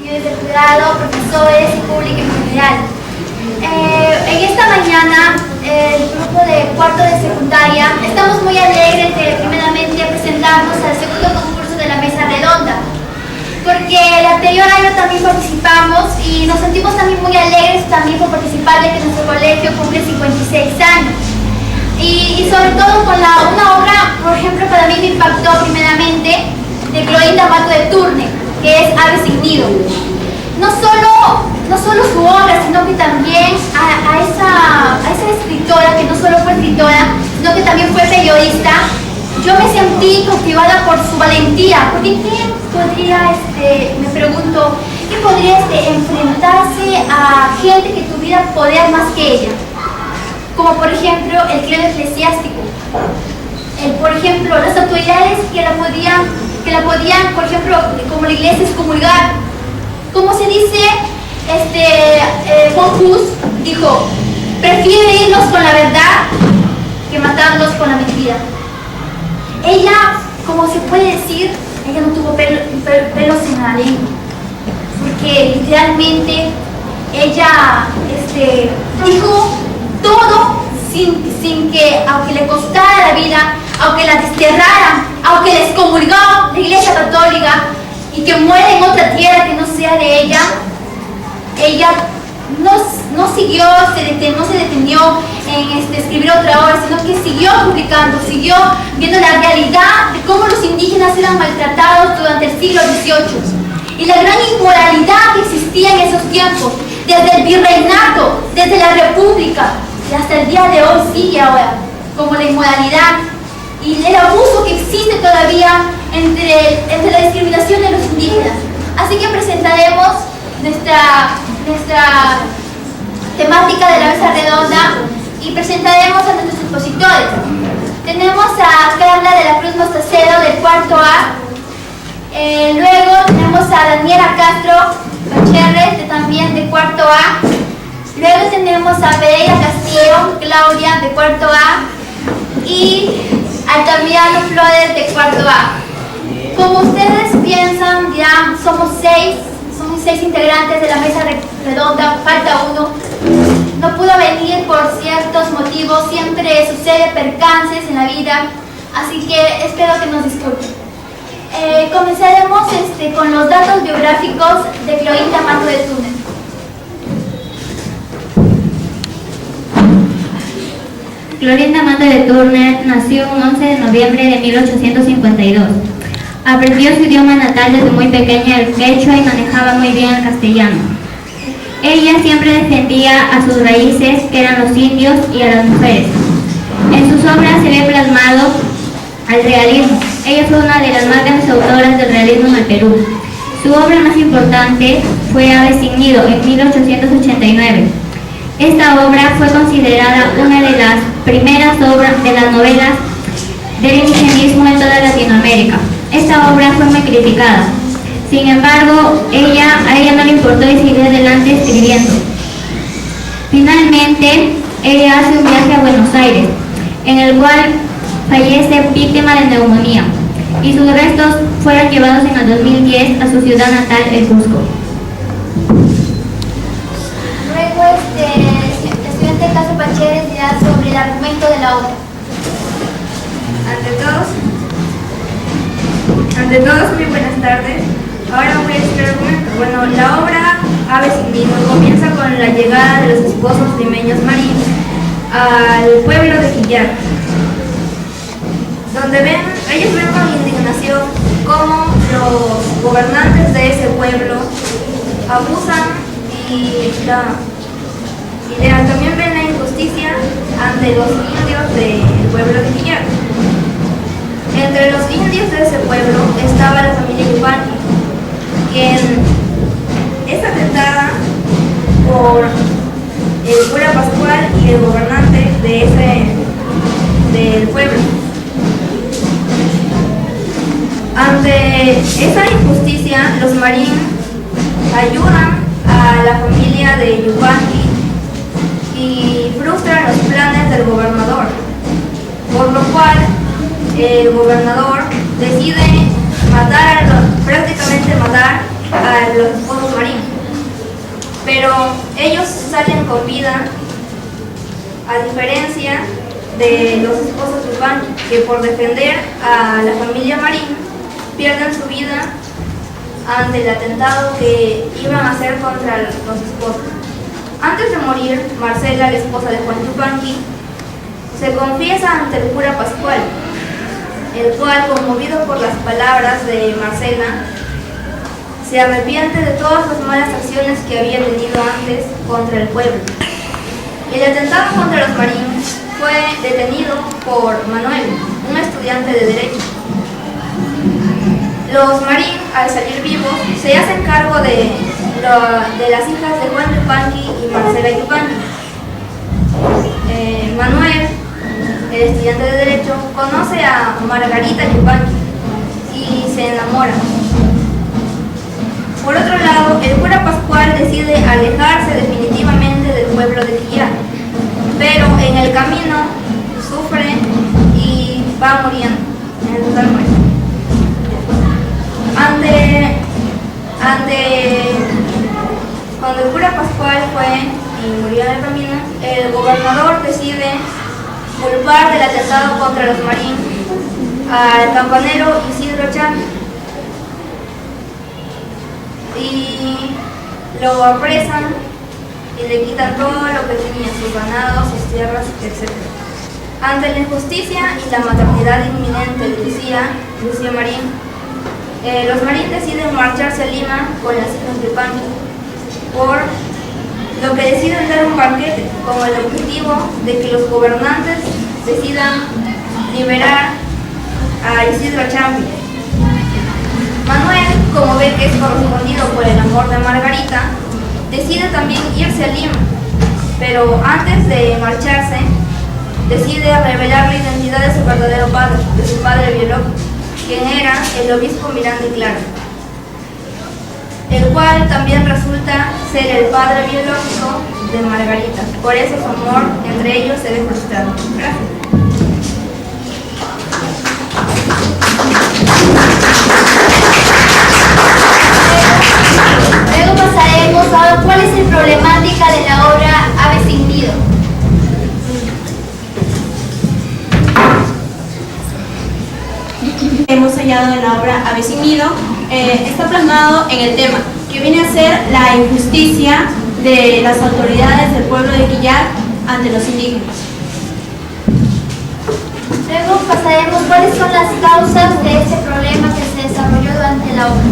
señores del jurado, profesores y público en general. En esta mañana, el grupo de cuarto de secundaria, estamos muy alegres de primeramente presentarnos al segundo concurso de la mesa redonda, porque el anterior año también participamos y nos sentimos también muy alegres también por participar de que nuestro colegio cumple 56 años. Y sobre todo con una obra, por ejemplo, para mí me impactó primeramente, de Clorinda Mato de Turner, que es Ave sin nido. No solo su obra, sino que también a esa escritora, que no solo fue escritora, sino que también fue periodista. Yo me sentí cautivada por su valentía, porque ¿quién podría, me pregunto, quién podría enfrentarse a gente que tuviera poder más que ella? Como por ejemplo el clero eclesiástico, por ejemplo las autoridades que la podían, por ejemplo, como la iglesia, excomulgar. Como se dice, Juan Hus dijo: prefiero irnos con la verdad que matarlos con la mentira. Ella, como se puede decir, ella no tuvo pelos en la lengua, porque literalmente ella dijo todo sin que, aunque le costara la vida, aunque la desterraran, aunque la excomulgó la iglesia católica y que muere en otra tierra que no sea de ella, ella no siguió, no se detenió en escribir otra obra, sino que siguió publicando, siguió viendo la realidad de cómo los indígenas eran maltratados durante el siglo XVIII y la gran inmoralidad que existía en esos tiempos, desde el virreinato, desde la república, y hasta el día de hoy sigue ahora, como la inmoralidad y el abuso que existe todavía entre la discriminación de los indígenas. Así que presentaremos nuestra temática de la mesa redonda y presentaremos a nuestros expositores. Tenemos a Carla de la Cruz Mostacero del cuarto A, luego tenemos a Daniela Castro Gutiérrez también de cuarto A, luego tenemos a Pereira Castillo Claudia de cuarto A y Altamirano Flores de cuarto A. Como ustedes piensan, ya somos seis integrantes de la mesa redonda, falta uno. No pudo venir por ciertos motivos, siempre sucede percances en la vida, así que espero que nos disculpen. Comenzaremos con los datos biográficos de Clorinda Mato de Turner. Clorinda Mato de Turner nació un 11 de noviembre de 1852. Aprendió su idioma natal desde muy pequeña, el quechua, y manejaba muy bien el castellano. Ella siempre defendía a sus raíces, que eran los indios, y a las mujeres. En sus obras se ve plasmado al realismo. Ella fue una de las más grandes autoras del realismo en el Perú. Su obra más importante fue Ave sin nido, en 1889. Esta obra fue considerada una de las primeras obras de las novelas del indigenismo en toda Latinoamérica. Esta obra fue muy criticada. Sin embargo, a ella no le importó y siguió adelante escribiendo. Finalmente, ella hace un viaje a Buenos Aires, en el cual fallece víctima de neumonía, y sus restos fueron llevados en el 2010 a su ciudad natal, el Cusco. Luego, el estudiante Caso Pacheres dirá sobre el argumento de la obra. Ante todos, muy buenas tardes. Ahora voy a decir el argumento. Bueno, la obra Ave sin nido comienza con la llegada de los esposos limeños Marín al pueblo de Quillar, donde ellos ven con indignación cómo los gobernantes de ese pueblo abusan y también ven la injusticia ante los indios del pueblo de Quillar. Entre los indios de ese pueblo estaba la familia Yupanqui, quien es atentada por el cura Pascual y el gobernante del pueblo. Ante esa injusticia, los Marín ayudan a la familia de Yupanqui y frustran los planes del gobernador, por lo cual el gobernador decide prácticamente matar a los esposos esposos Marín, pero ellos salen con vida, a diferencia de los esposos Yupanqui, que por defender a la familia Marín pierden su vida ante el atentado que iban a hacer contra los esposos. Antes de morir, Marcela, la esposa de Juan Yupanqui, se confiesa ante el cura Pascual, el cual, conmovido por las palabras de Marcela, se arrepiente de todas las malas acciones que había tenido antes contra el pueblo. El atentado contra los Marín fue detenido por Manuel, un estudiante de Derecho. Los Marín, al salir vivos, se hacen cargo de las hijas de Juan Yupanqui y Marcela Yupanqui. Manuel, el estudiante de Derecho, conoce a Margarita Yupanqui y se enamora. Por otro lado, el cura Pascual decide alejarse definitivamente del pueblo de Quillay, pero en el camino sufre y va muriendo en el total muerte. Cuando el cura Pascual fue y murió en el camino, el gobernador decide culpar del atentado contra los Marín al campanero Isidro Chambi y lo apresan y le quitan todo lo que tenía, sus ganados, sus tierras, etc. Ante la injusticia y la maternidad inminente de Lucía Marín, los Marín deciden marcharse a Lima con las hijas de Yupanqui, por lo que deciden dar un banquete con el objetivo de que los gobernantes decidan liberar a Isidro Chambi. Manuel, como ve que es correspondido por el amor de Margarita, decide también irse a Lima, pero antes de marcharse, decide revelar la identidad de su verdadero padre, de su padre biológico, quien era el obispo Miranda y Clara, el cual también resulta ser el padre biológico de Margarita. Por eso su amor entre ellos se ve frustrado. Gracias. Luego pasaremos a cuál es la problemática de la obra Ave sin Nido. Hemos hallado en la obra Ave sin Nido, está plasmado en el tema, que viene a ser la injusticia de las autoridades del pueblo de Quillay ante los indígenas. Luego pasaremos cuáles son las causas de este problema que se desarrolló durante la obra.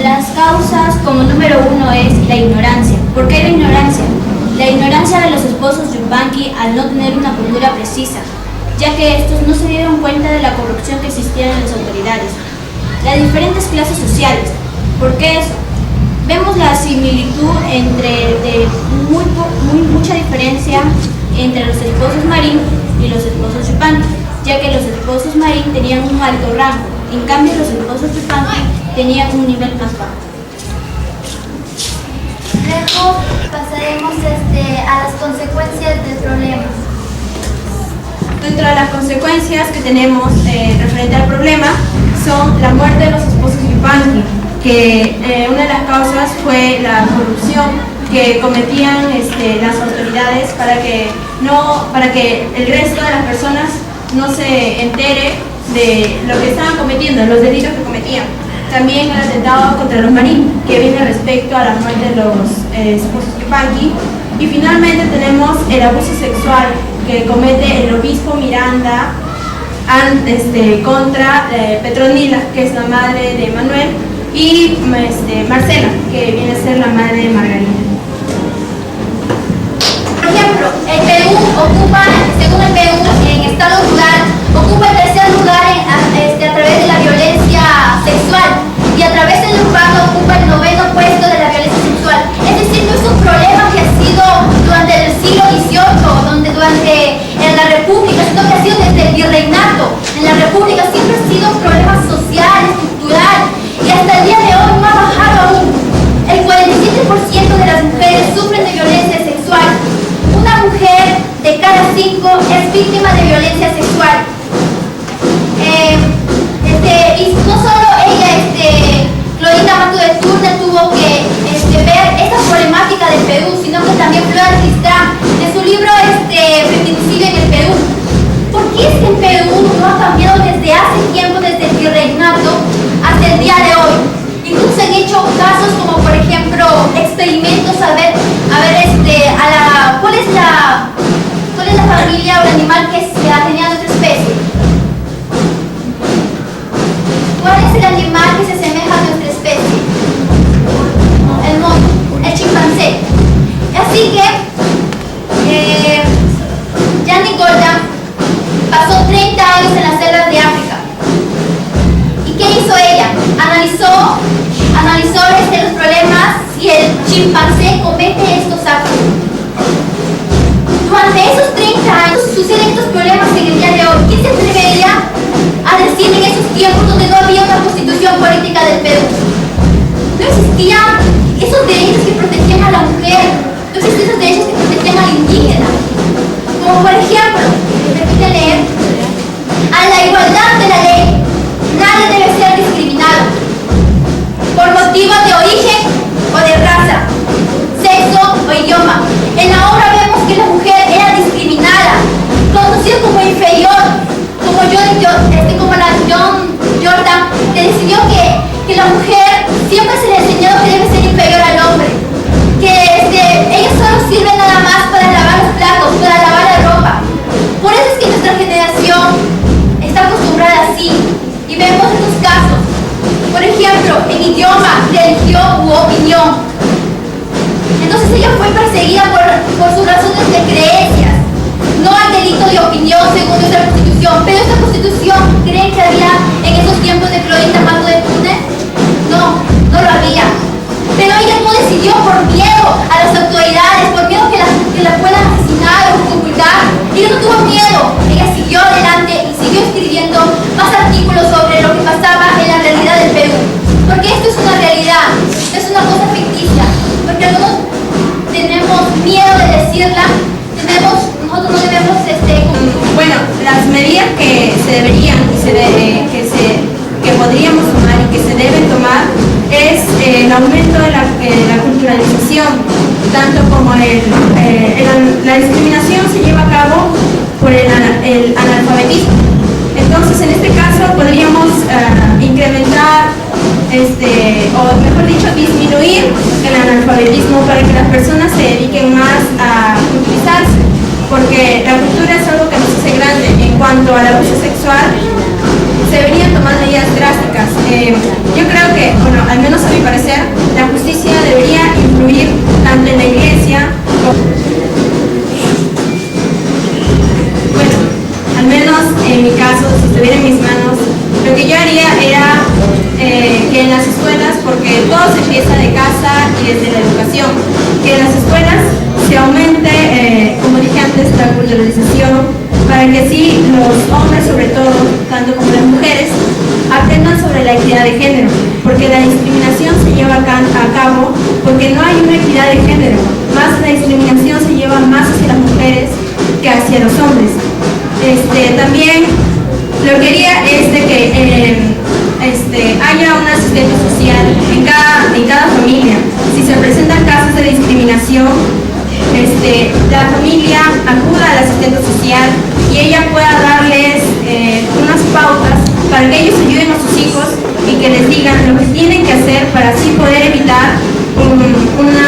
Las causas, como número uno, es la ignorancia. ¿Por qué la ignorancia? La ignorancia de los esposos Yupanqui al no tener una cultura precisa, ya que estos no se dieron cuenta de la corrupción que existía en las autoridades. Las diferentes clases sociales. ¿Por qué eso? Vemos la similitud mucha diferencia entre los esposos Marín y los esposos Yupanqui, ya que los esposos Marín tenían un alto rango, en cambio los esposos Yupanqui tenían un nivel más bajo. Luego pasaremos a las consecuencias del problema. Dentro de las consecuencias que tenemos referente al problema son la muerte de los esposos Yupanqui, que una de las causas fue la corrupción que cometían las autoridades para que el resto de las personas no se entere de lo que estaban cometiendo, los delitos que cometían. También el atentado contra los Marín, que viene respecto a la muerte de los esposos Yupanqui. Y finalmente tenemos el abuso sexual que comete el obispo Miranda contra Petronila, que es la madre de Manuel, y Marcela, que viene a ser la madre de Margarita. Por ejemplo, el Perú ocupa, según el Perú, en estado rural, ocupa el tercer lugar a través de la violencia sexual, y a través del urbano ocupa el 9º puesto de la violencia sexual. Es decir, no es un problema que ha sido durante el siglo XVIII, en la República, sino que ha sido desde el virreinato. En la República siempre ha sido un problema social, estructural, y hasta el día de hoy no ha bajado aún. El 47% de las mujeres sufren de violencia sexual. Una mujer de cada 5 es víctima de violencia sexual. años en las selvas de África. ¿Y qué hizo ella? Analizó los problemas si el chimpancé comete estos actos. Durante esos 30 años suceden estos problemas en el día de hoy. ¿Quién se atrevería a decir en esos tiempos donde no había una constitución política del Perú? No existían esos derechos que protegían a la mujer, no existían esos derechos que protegían al indígena. Como por ejemplo, repite leer, a la igualdad de la ley, nadie debe ser discriminado por motivos de origen o de raza, sexo o idioma. En la obra vemos que la mujer era discriminada, conocida como inferior, como la John Jordan, que decidió que la mujer siempre se le enseñó que debe ser inferior al hombre, que ellos solo sirven nada más para lavar los platos, para lavar la ropa. Por eso es que nuestra generación está acostumbrada así, y vemos estos casos, por ejemplo, en idioma, religión u opinión. Entonces ella fue perseguida por sus razones de creencias. No hay delito de opinión según nuestra constitución, pero esta constitución, ¿creen que había en esos tiempos de Clorinda Mando de Túnez? No, no lo había. Pero ella no decidió por miedo a las autoridades, por miedo que la puedan asesinar o ocultar. Ella no tuvo miedo, ella siguió adelante y siguió escribiendo más artículos sobre lo que pasaba en la realidad del Perú. Porque esto es una realidad, no es una cosa ficticia. Porque algunos tenemos miedo de decirla, nosotros no debemos Bueno, las medidas que se deberían que podríamos tomar y que se deben tomar es el aumento de la culturalización, tanto como la discriminación se lleva a cabo por el analfabetismo. Entonces, en este caso podríamos incrementar, o mejor dicho, disminuir el analfabetismo para que las personas se dediquen más a culturizarse, porque la cultura es algo que nos hace grande. En cuanto al abuso sexual, se deberían tomar medidas drásticas. Yo creo que, bueno, al menos a mi parecer, la justicia debería influir tanto en la iglesia como... Bueno, al menos en mi caso, si estuviera en mis manos, lo que yo haría era que en las escuelas, porque todo se empieza de casa y desde la educación, que en las escuelas se aumente, como dije antes, la culturalización, para que así los hombres, sobre todo, tanto como las mujeres, aprendan sobre la equidad de género, porque la discriminación se lleva a cabo porque no hay una equidad de género, más la discriminación se lleva más hacia las mujeres que hacia los hombres. También lo que haría es de que haya un asistente social en cada familia. Si se presentan casos de discriminación, la familia acuda al asistente social y ella pueda darles unas pautas para que ellos ayuden a sus hijos y que les digan lo que tienen que hacer para así poder evitar una